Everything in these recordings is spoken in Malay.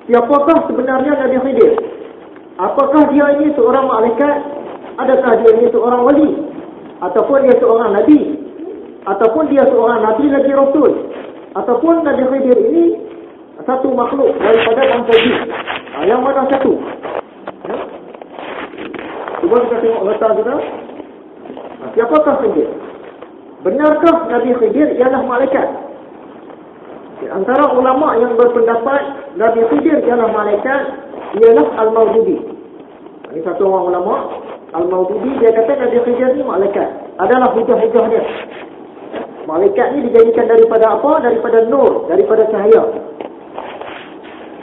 Siapakah sebenarnya Nabi Khidir? Apakah dia ini seorang malaikat? Adakah dia ini seorang wali? Ataupun dia seorang nabi? Ataupun dia seorang nabi lagi rasul? Ataupun Nabi Khidir ini satu makhluk daripada bangsa jin? Yang mana satu? Cuba kita tengok letak kita. Siapakah Khidir? Benarkah Nabi Khidir ialah malaikat? Di antara ulama yang berpendapat Nabi Khidir ialah malaikat ialah Al-Maududi. Ini satu orang ulama Al-Maududi, dia kata Nabi Khidir ni malaikat. Adalah hujah-hujah dia. Malaikat ni dijadikan daripada apa? Daripada nur, daripada cahaya.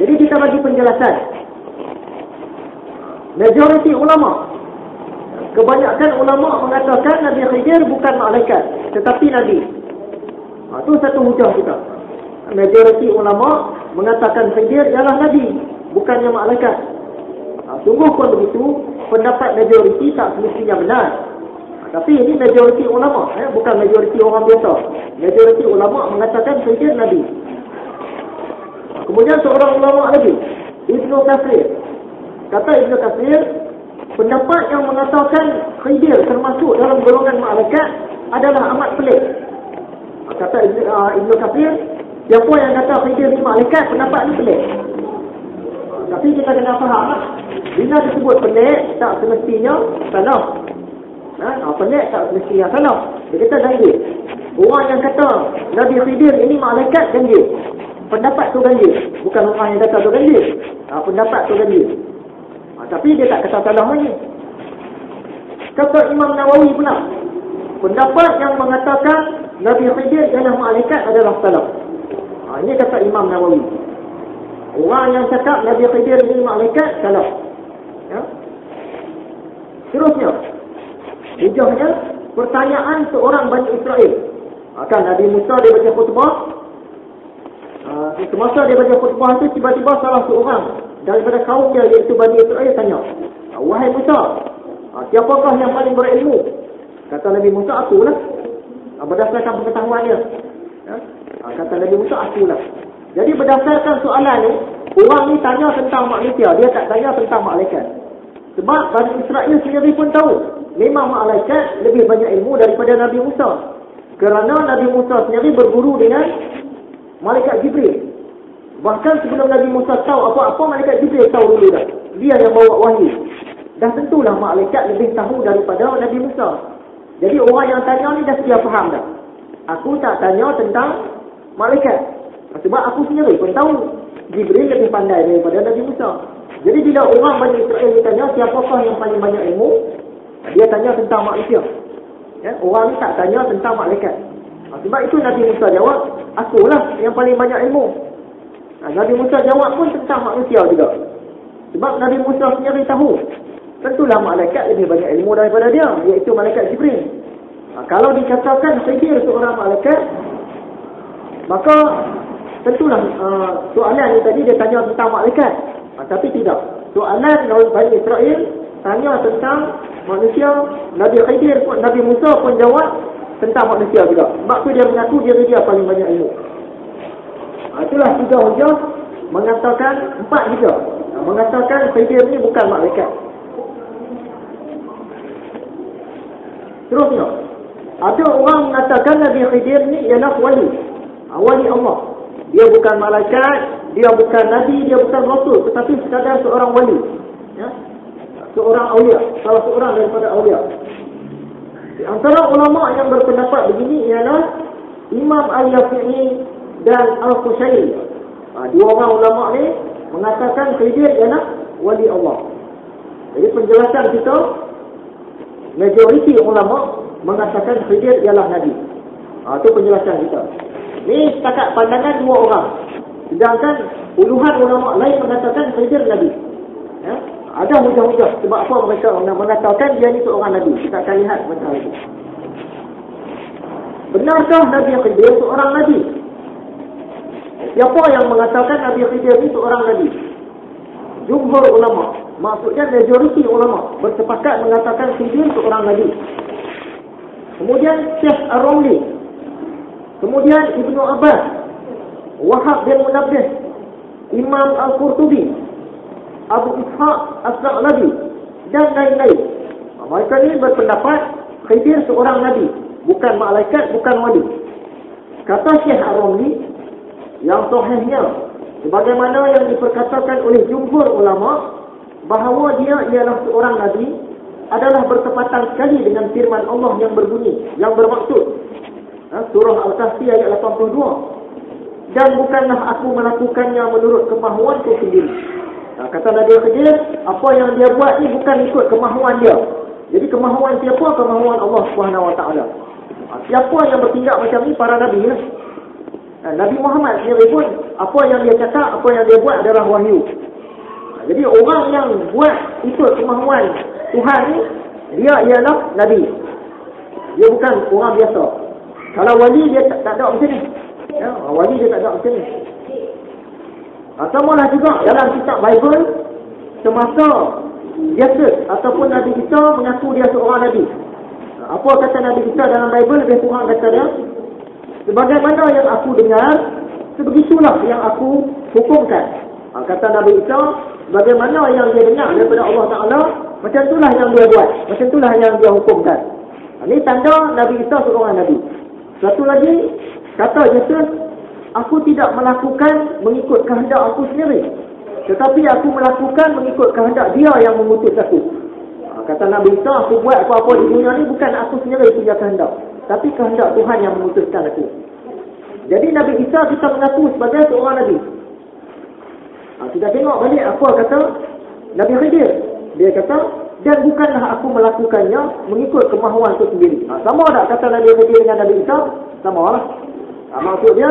Jadi kita bagi penjelasan. Majoriti ulama, kebanyakan ulama mengatakan Nabi Khidir bukan malaikat, tetapi Nabi. Itu satu hujah kita. Majoriti ulama mengatakan Khidir ialah Nabi, bukannya malaikat. Sungguh pun begitu, pendapat majoriti tak semestinya benar. Tapi ini majoriti ulama, bukan majoriti orang biasa. Majoriti ulama mengatakan Khidir Nabi. Kemudian seorang ulama lagi, Ibnu Katsir. Kata Ibnu Katsir, pendapat yang mengatakan Khidir termasuk dalam golongan malaikat adalah amat pelik. Kata Ibnu Katsir, siapa yang kata Khidir ni malaikat, pendapat ni pelik. Tapi kita kena faham, bila disebut pelik, tak semestinya salah. Pelik tak semestinya salah. Dia kata ganjil. Orang yang kata Nabi Khidir ini malaikat, ganjil. Pendapat tu ganjil. Bukan orang yang kata tu ganjil. Pendapat tu ganjil. Tapi dia tak kata salah lagi. Kata Imam Nawawi pula, pendapat yang mengatakan Nabi Khidir ialah malaikat adalah salah. Ini kata Imam Nawawi. Orang yang cakap Nabi Khidir ini malaikat, salah. Terusnya, hujahnya, pertanyaan seorang Bani Israel. Kan Nabi Musa dia baca khutbah. Semasa dia baca khutbah itu, tiba-tiba salah seorang daripada kaum dia, iaitu Bani Israel, tanya, wahai Musa, siapakah yang paling berilmu? Kata Nabi Musa, akulah. Berdasarkan pengetahuan dia. Kata Nabi Musa, akulah. Jadi berdasarkan soalan ni, orang ni tanya tentang manusia, dia tak tanya tentang malaikat. Sebab Bani Israel sendiri pun tahu, memang malaikat lebih banyak ilmu daripada Nabi Musa. Kerana Nabi Musa sendiri berguru dengan malaikat Jibril. Bahkan sebelum Nabi Musa tahu apa-apa, malaikat Jibril tahu dulu dah. Dia yang bawa wahyu. Dah tentulah malaikat lebih tahu daripada Nabi Musa. Jadi orang yang tanya ni dah sedia faham dah. Aku tak tanya tentang malaikat. Sebab aku sendiri pun tahu Jibril lebih pandai daripada Nabi Musa. Jadi bila orang Bani Israel ditanya siapakah yang paling banyak ilmu, dia tanya tentang manusia. Orang ni tak tanya tentang malaikat. Sebab itu Nabi Musa jawab, akulah yang paling banyak ilmu. Nabi Musa jawab pun tentang manusia juga. Sebab Nabi Musa sendiri tahu, tentulah malaikat lebih banyak ilmu daripada dia, iaitu malaikat Jibril. Kalau dikatakan Khidir seorang malaikat, maka tentulah soalan ni tadi dia tanya tentang malaikat. Tapi tidak. Soalan Bani Israel tanya tentang manusia. Nabi Khidir pun, Nabi Musa pun jawab tentang manusia juga. Sebab tu dia mengaku dia paling banyak ilmu. Itulah tiga hujah mengatakan, empat juga mengatakan Khidir ni bukan malaikat. Terusnya, ada orang mengatakan Nabi Khidir ni ialah wali. Wali Allah. Dia bukan malaikat, dia bukan nabi, dia bukan rasul, tetapi sekadar seorang wali. Seorang awliya, salah seorang daripada awliya. Di antara ulama yang berpendapat begini ialah Imam Al-Yafi'i dan Al-Qushairi. Dua orang ulama ni mengatakan Khidir ialah wali Allah. Jadi penjelasan kita, majoriti ulama mengatakan Khidir ialah nabi. Itu penjelasan kita. Ini setakat pandangan dua orang. Sedangkan puluhan ulama lain mengatakan Khidir nabi. Ada hujah-hujah sebab apa mereka mengatakan dia ni seorang nabi. Kita akan lihat macam ini. Benarkah Nabi Khidir seorang nabi? Siapa yang mengatakan Nabi Khidir ni seorang nabi? Jumhur ulama, maksudnya majoriti ulama bersepakat mengatakan Khidir seorang nabi. Kemudian Syekh Ar-Ramli, kemudian Ibnu Abbas, Wahab bin Munabbih, Imam Al-Qurtubi, Abu Ishaq As-Sa'labi dan lain-lain. Mereka ni berpendapat Khidir seorang nabi, bukan malaikat, bukan wali. Kata Syekh Ar-Ramli, yang sahihnya sebagaimana yang diperkatakan oleh jumhur ulama bahawa dia ialah seorang nabi adalah bertepatan sekali dengan firman Allah yang berbunyi, yang bermaksud surah Al-Kahfi ayat 82, dan bukanlah aku melakukannya menurut kemahuanku sendiri. Kata Nabi Khidir, apa yang dia buat ni bukan ikut kemahuan dia. Jadi kemahuan siapa? Kemahuan Allah Subhanahu Wa Taala. Siapa yang bertindak macam ni? Para nabi lah. Nabi Muhammad sendiri pun apa yang dia cakap, apa yang dia buat adalah wahyu. Jadi orang yang buat ikut kemahuan Tuhan ni, dia ialah nabi. Dia bukan orang biasa. Kalau wali dia tak ada macam ni. Wali dia tak ada macam ni. Sama lah juga dalam kitab Bible, semasa Jesus ataupun Nabi kita mengaku dia seorang Nabi. Apa kata Nabi kita dalam Bible? Lebih kurang kata dia, sebagaimana yang aku dengar, sebegitulah yang aku hukumkan. Kata Nabi kita, bagaimana yang dia dengar daripada Allah Ta'ala, macam itulah yang dia buat, macam itulah yang dia hukumkan. Ini tanda Nabi kita seorang Nabi. Satu lagi, kata Jesus, aku tidak melakukan mengikut kehendak aku sendiri, tetapi aku melakukan mengikut kehendak dia yang mengutus aku. Kata Nabi Isa, aku buat apa-apa di dunia ni bukan aku sendiri punya kehendak, tapi kehendak Tuhan yang mengutuskan aku. Jadi Nabi Isa kita mengaku sebagai seorang Nabi. Kita tengok balik apa kata Nabi Khidir. Dia kata, dan bukanlah aku melakukannya mengikut kemahuan aku sendiri. Sama tak kata Nabi Khidir dengan Nabi Isa? Sama lah. Maksudnya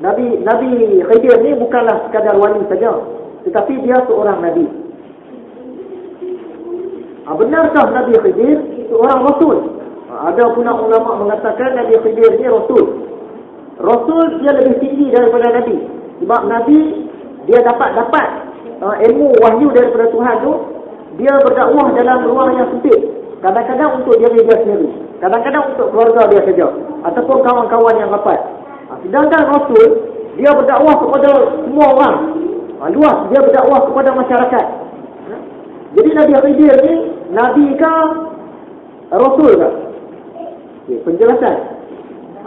Nabi Khidir ni bukanlah sekadar wali saja, tetapi dia seorang Nabi. Benarkah Nabi Khidir seorang Rasul? Ada pula ulama mengatakan Nabi Khidir ni Rasul. Rasul dia lebih tinggi daripada Nabi. Sebab Nabi dia dapat ilmu wahyu daripada Tuhan tu. Dia berdakwah dalam ruang yang sempit. Kadang-kadang untuk diri dia sendiri, kadang-kadang untuk keluarga dia saja, ataupun kawan-kawan yang rapat. Sedangkan Rasul, dia berdakwah kepada semua orang. Luas, dia berdakwah kepada masyarakat. Jadi Nabi Khidir ni, Nabi ke Rasul ke? Penjelasan.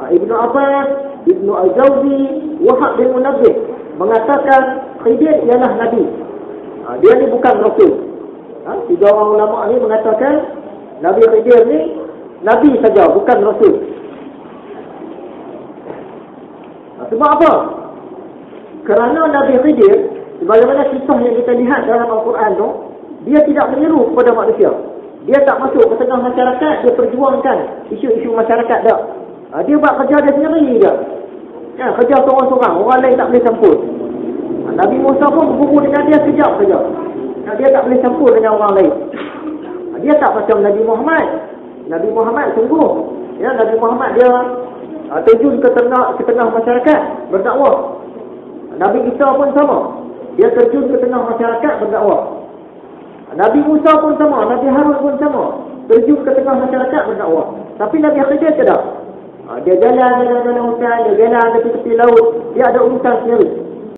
Ibnu Abbas, Ibnu Al-Jawzi, Wahab bin Munabbih mengatakan Khidir ialah Nabi. Dia ni bukan Rasul. Tiga orang ulama ni mengatakan Nabi Khidir ni Nabi saja, bukan Rasul. Sebab apa? Kerana Nabi Khidir, sebagaimana kisah yang kita lihat dalam Al-Quran tu, dia tidak menyeru kepada manusia. Dia tak masuk ke tengah masyarakat, dia perjuangkan isu-isu masyarakat tak. Dia buat kerja dia sendiri je. Kerja seorang-seorang, orang lain tak boleh campur. Nabi Musa pun berguru dengan dia sekejap saja. Dia tak boleh campur dengan orang lain. Dia tak macam Nabi Muhammad. Nabi Muhammad sungguh. Nabi Muhammad dia terjun ke tengah masyarakat berdakwah. Nabi Isa pun sama. Dia terjun ke tengah masyarakat berdakwah. Nabi Musa pun sama, Nabi Harun pun sama, terjun ke tengah masyarakat berdakwah. Tapi Nabi Khidir tidak. Dia jalan hutan, dia jalan tepi-tepi laut, dia ada urusan sendiri.